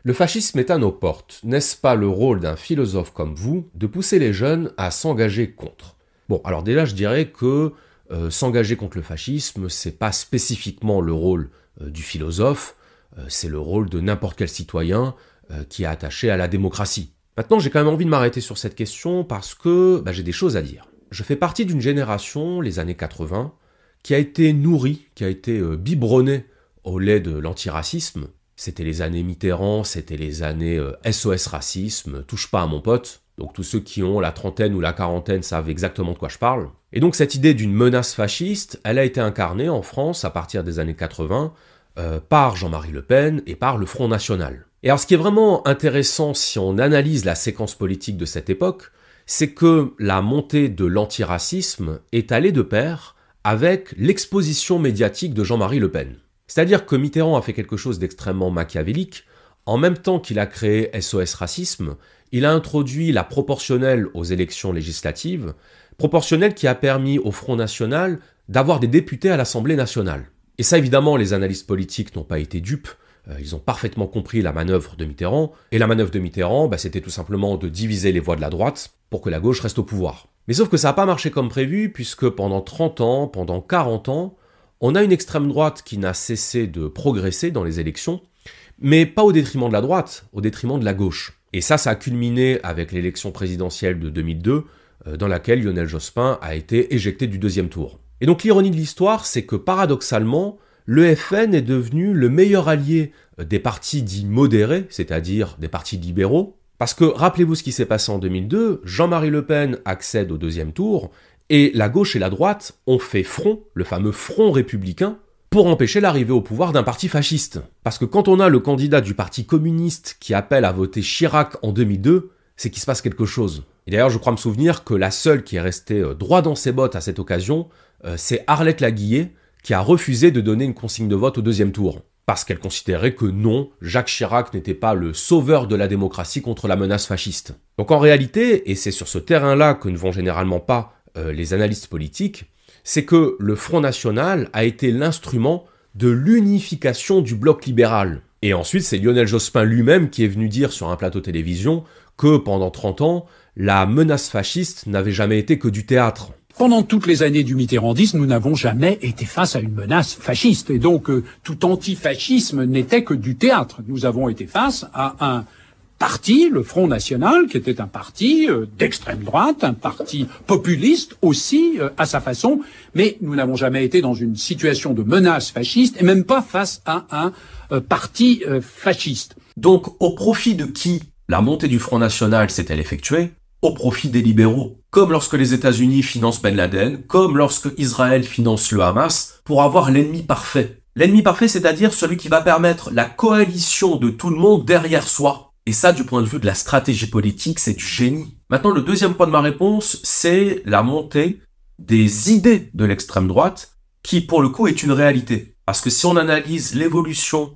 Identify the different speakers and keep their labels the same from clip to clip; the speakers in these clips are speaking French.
Speaker 1: Le fascisme est à nos portes. N'est-ce pas le rôle d'un philosophe comme vous de pousser les jeunes à s'engager contre? Bon, alors déjà, je dirais que s'engager contre le fascisme, c'est pas spécifiquement le rôle du philosophe, c'est le rôle de n'importe quel citoyen qui est attaché à la démocratie. Maintenant, j'ai quand même envie de m'arrêter sur cette question parce que j'ai des choses à dire. Je fais partie d'une génération, les années 80, qui a été nourrie, qui a été biberonnée au lait de l'antiracisme. C'était les années Mitterrand, c'était les années SOS Racisme, touche pas à mon pote. Donc tous ceux qui ont la trentaine ou la quarantaine savent exactement de quoi je parle. Et donc cette idée d'une menace fasciste, elle a été incarnée en France à partir des années 80 par Jean-Marie Le Pen et par le Front National. Et alors ce qui est vraiment intéressant si on analyse la séquence politique de cette époque, c'est que la montée de l'antiracisme est allée de pair avec l'exposition médiatique de Jean-Marie Le Pen. C'est-à-dire que Mitterrand a fait quelque chose d'extrêmement machiavélique. En même temps qu'il a créé SOS Racisme, il a introduit la proportionnelle aux élections législatives, proportionnelle qui a permis au Front National d'avoir des députés à l'Assemblée nationale. Et ça, évidemment, les analystes politiques n'ont pas été dupes. Ils ont parfaitement compris la manœuvre de Mitterrand. Et la manœuvre de Mitterrand, c'était tout simplement de diviser les voix de la droite pour que la gauche reste au pouvoir. Mais sauf que ça n'a pas marché comme prévu, puisque pendant 30 ans, pendant 40 ans, on a une extrême droite qui n'a cessé de progresser dans les élections, mais pas au détriment de la droite, au détriment de la gauche. Et ça a culminé avec l'élection présidentielle de 2002, dans laquelle Lionel Jospin a été éjecté du deuxième tour. Et donc l'ironie de l'histoire, c'est que paradoxalement, le FN est devenu le meilleur allié des partis dits modérés, c'est-à-dire des partis libéraux, parce que rappelez-vous ce qui s'est passé en 2002, Jean-Marie Le Pen accède au deuxième tour, et la gauche et la droite ont fait front, le fameux front républicain, pour empêcher l'arrivée au pouvoir d'un parti fasciste. Parce que quand on a le candidat du parti communiste qui appelle à voter Chirac en 2002, c'est qu'il se passe quelque chose. Et d'ailleurs, je crois me souvenir que la seule qui est restée droit dans ses bottes à cette occasion, c'est Arlette Laguillet, qui a refusé de donner une consigne de vote au deuxième tour. Parce qu'elle considérait que non, Jacques Chirac n'était pas le sauveur de la démocratie contre la menace fasciste. Donc en réalité, et c'est sur ce terrain-là que ne vont généralement pas les analystes politiques, c'est que le Front National a été l'instrument de l'unification du bloc libéral. Et ensuite, c'est Lionel Jospin lui-même qui est venu dire sur un plateau télévision que pendant 30 ans, la menace fasciste n'avait jamais été que du théâtre.
Speaker 2: Pendant toutes les années du mitterrandisme, nous n'avons jamais été face à une menace fasciste. Et donc, tout antifascisme n'était que du théâtre. Nous avons été face à un parti, le Front National, qui était un parti d'extrême droite, un parti populiste aussi, à sa façon. Mais nous n'avons jamais été dans une situation de menace fasciste, et même pas face à un parti fasciste.
Speaker 3: Donc, au profit de qui la montée du Front National s'est-elle effectuée? Au profit des libéraux. Comme lorsque les États-Unis financent Ben Laden, comme lorsque Israël finance le Hamas, pour avoir l'ennemi parfait. L'ennemi parfait, c'est-à-dire celui qui va permettre la coalition de tout le monde derrière soi. Et ça, du point de vue de la stratégie politique, c'est du génie. Maintenant, le deuxième point de ma réponse, c'est la montée des idées de l'extrême droite, qui, pour le coup, est une réalité. Parce que si on analyse l'évolution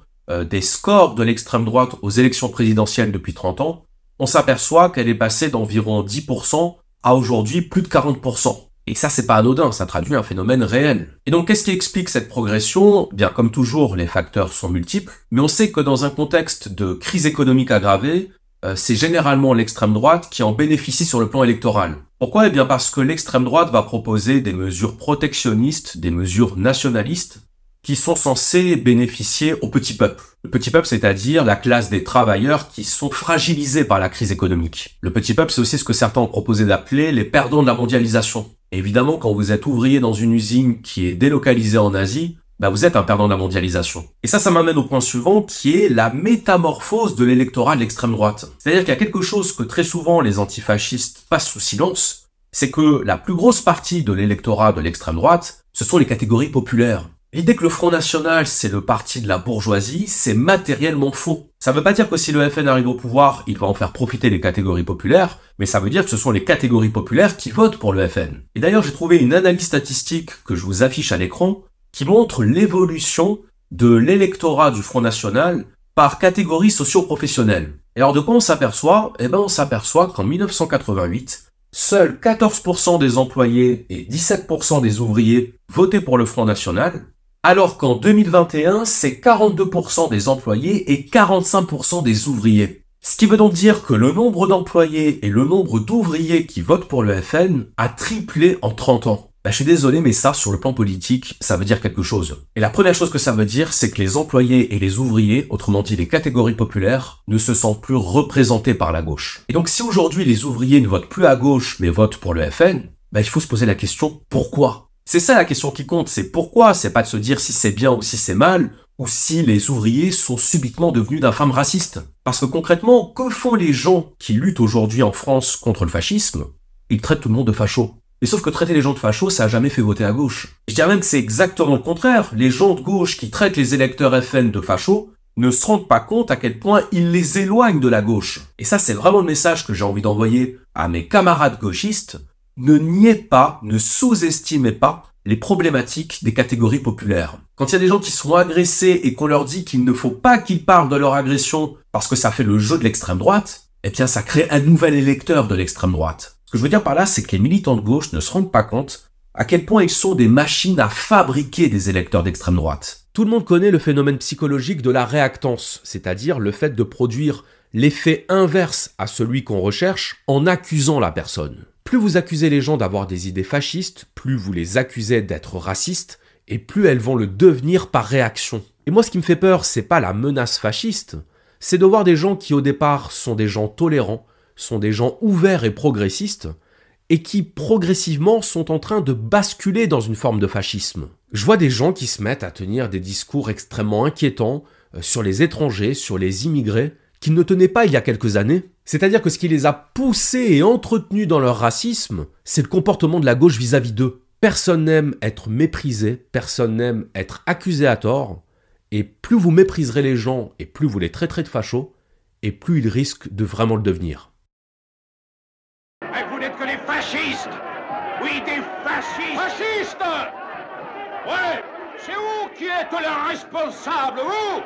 Speaker 3: des scores de l'extrême droite aux élections présidentielles depuis 30 ans, on s'aperçoit qu'elle est passée d'environ 10% à aujourd'hui plus de 40%. Et ça, c'est pas anodin, ça traduit un phénomène réel. Et donc, qu'est-ce qui explique cette progression? Bien, comme toujours, les facteurs sont multiples, mais on sait que dans un contexte de crise économique aggravée, c'est généralement l'extrême droite qui en bénéficie sur le plan électoral. Pourquoi? Eh bien, parce que l'extrême droite va proposer des mesures protectionnistes, des mesures nationalistes, qui sont censées bénéficier au petit peuple. Le petit peuple, c'est-à-dire la classe des travailleurs qui sont fragilisés par la crise économique. Le petit peuple, c'est aussi ce que certains ont proposé d'appeler les perdants de la mondialisation. Et évidemment, quand vous êtes ouvrier dans une usine qui est délocalisée en Asie, vous êtes un perdant de la mondialisation. Et ça m'amène au point suivant, qui est la métamorphose de l'électorat de l'extrême droite. C'est-à-dire qu'il y a quelque chose que très souvent les antifascistes passent sous silence, c'est que la plus grosse partie de l'électorat de l'extrême droite, ce sont les catégories populaires. L'idée que le Front National, c'est le parti de la bourgeoisie, c'est matériellement faux. Ça veut pas dire que si le FN arrive au pouvoir, il va en faire profiter les catégories populaires, mais ça veut dire que ce sont les catégories populaires qui votent pour le FN. Et d'ailleurs, j'ai trouvé une analyse statistique que je vous affiche à l'écran, qui montre l'évolution de l'électorat du Front National par catégorie socio-professionnelle. Et alors de quoi on s'aperçoit? Eh ben on s'aperçoit qu'en 1988, seuls 14% des employés et 17% des ouvriers votaient pour le Front National, alors qu'en 2021, c'est 42% des employés et 45% des ouvriers. Ce qui veut donc dire que le nombre d'employés et le nombre d'ouvriers qui votent pour le FN a triplé en 30 ans. Je suis désolé, mais ça, sur le plan politique, ça veut dire quelque chose. Et la première chose que ça veut dire, c'est que les employés et les ouvriers, autrement dit les catégories populaires, ne se sentent plus représentés par la gauche. Et donc si aujourd'hui les ouvriers ne votent plus à gauche, mais votent pour le FN, il faut se poser la question, pourquoi? C'est ça la question qui compte, c'est pourquoi, c'est pas de se dire si c'est bien ou si c'est mal, ou si les ouvriers sont subitement devenus d'infâmes racistes. Parce que concrètement, que font les gens qui luttent aujourd'hui en France contre le fascisme? Ils traitent tout le monde de fachos. Mais sauf que traiter les gens de fachos, ça a jamais fait voter à gauche. Je dirais même que c'est exactement le contraire. Les gens de gauche qui traitent les électeurs FN de fachos ne se rendent pas compte à quel point ils les éloignent de la gauche. Et ça, c'est vraiment le message que j'ai envie d'envoyer à mes camarades gauchistes. Ne niez pas, ne sous-estimez pas les problématiques des catégories populaires. Quand il y a des gens qui sont agressés et qu'on leur dit qu'il ne faut pas qu'ils parlent de leur agression parce que ça fait le jeu de l'extrême droite, eh bien ça crée un nouvel électeur de l'extrême droite. Ce que je veux dire par là, c'est que les militants de gauche ne se rendent pas compte à quel point ils sont des machines à fabriquer des électeurs d'extrême droite.
Speaker 1: Tout le monde connaît le phénomène psychologique de la réactance, c'est-à-dire le fait de produire l'effet inverse à celui qu'on recherche en accusant la personne. Plus vous accusez les gens d'avoir des idées fascistes, plus vous les accusez d'être racistes, et plus elles vont le devenir par réaction. Et moi, ce qui me fait peur, c'est pas la menace fasciste, c'est de voir des gens qui au départ sont des gens tolérants, sont des gens ouverts et progressistes, et qui progressivement sont en train de basculer dans une forme de fascisme. Je vois des gens qui se mettent à tenir des discours extrêmement inquiétants sur les étrangers, sur les immigrés, qu'ils ne tenaient pas il y a quelques années. C'est-à-dire que ce qui les a poussés et entretenus dans leur racisme, c'est le comportement de la gauche vis-à-vis d'eux. Personne n'aime être méprisé, personne n'aime être accusé à tort, et plus vous mépriserez les gens et plus vous les traiterez de fachos, et plus ils risquent de vraiment le devenir.
Speaker 4: Vous n'êtes que des fascistes! Oui, des fascistes! Fascistes! Ouais! C'est vous qui êtes les responsables, vous!